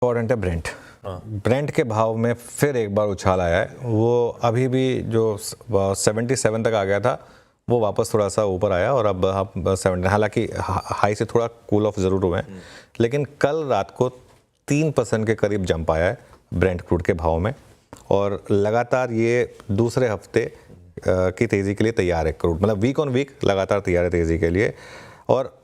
Important है Brent. Brent के भाव में फिर एक बार उछाल आया है। वो अभी भी जो 77 तक आ गया था वो वापस थोड़ा सा ऊपर आया और अब आप 70, हालांकि हाई से थोड़ा कूल ऑफ ज़रूर हुए हैं, लेकिन कल रात को 3% के करीब जंप आया है ब्रेंट क्रूड के भाव में और लगातार ये दूसरे हफ्ते की तेज़ी के लिए तैयार है क्रूड, मतलब वीक ऑन वीक लगातार तैयार है तेज़ी के लिए। और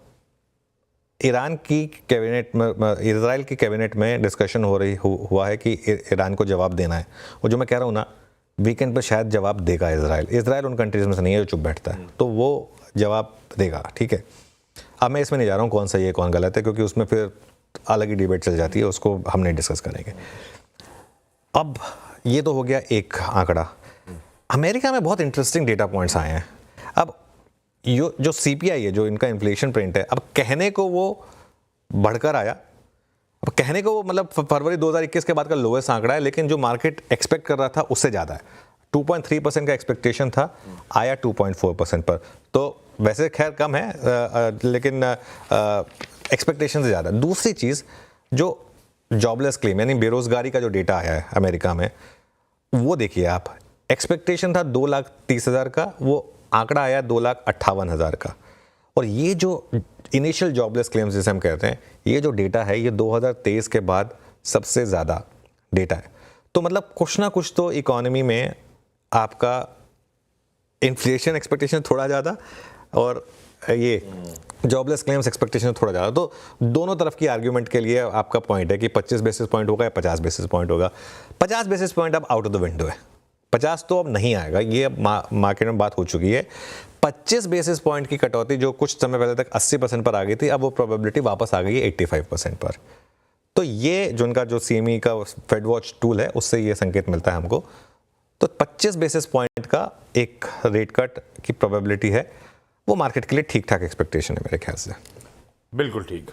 ईरान की कैबिनेट में, इजराइल की कैबिनेट में डिस्कशन हुआ है कि ईरान को जवाब देना है। और जो मैं कह रहा हूँ ना, वीकेंड पर शायद जवाब देगा इजराइल उन कंट्रीज में से नहीं है जो चुप बैठता है, तो वो जवाब देगा, ठीक है। अब मैं इसमें नहीं जा रहा हूँ कौन सही है कौन गलत है, क्योंकि उसमें फिर अलग ही डिबेट चल जाती है, उसको हम नहीं डिस्कस करेंगे। अब ये तो हो गया एक आंकड़ा। अमेरिका में बहुत इंटरेस्टिंग डेटा पॉइंट्स आए हैं। अब जो सीपीआई है, जो इनका इन्फ्लेशन प्रिंट है, अब कहने को वो बढ़कर आया, अब कहने को वो मतलब फरवरी 2021 के बाद का लोएस्ट आंकड़ा है, लेकिन जो मार्केट एक्सपेक्ट कर रहा था उससे ज़्यादा है। 2.3% का एक्सपेक्टेशन था, आया 2.4% पर, तो वैसे खैर कम है, लेकिन एक्सपेक्टेशन से ज़्यादा। दूसरी चीज़, जो जॉबलेस क्लेम यानी बेरोजगारी का जो डेटा आया है अमेरिका में, वो देखिए आप, एक्सपेक्टेशन था 2,30,000 का, वो आंकड़ा आया 2,58,000 का। और ये जो इनिशियल जॉबलेस क्लेम्स जिसे हम कहते हैं, ये जो डेटा है, ये 2023 के बाद सबसे ज़्यादा डेटा है। तो मतलब कुछ ना कुछ तो इकोनॉमी में आपका इन्फ्लेशन एक्सपेक्टेशन थोड़ा ज़्यादा और ये जॉबलेस क्लेम्स एक्सपेक्टेशन थोड़ा ज़्यादा, तो दोनों तरफ की आर्ग्यूमेंट के लिए आपका पॉइंट है कि 25 बेसिस पॉइंट होगा या 50 बेसिस पॉइंट होगा। 50 बेसिस पॉइंट अब आउट ऑफ द विंडो है, 50 तो अब नहीं आएगा, ये अब मार्केट में बात हो चुकी है। 25 बेसिस पॉइंट की कटौती जो कुछ समय पहले तक 80% पर आ गई थी, अब वो प्रोबेबिलिटी वापस आ गई है 85% पर। तो ये जो उनका जो सीएमई का फेड वॉच टूल है, उससे ये संकेत मिलता है हमको। तो 25 बेसिस पॉइंट का एक रेट कट की प्रोबेबिलिटी है, वो मार्केट के लिए ठीक ठाक एक्सपेक्टेशन है मेरे ख्याल से। बिल्कुल ठीक।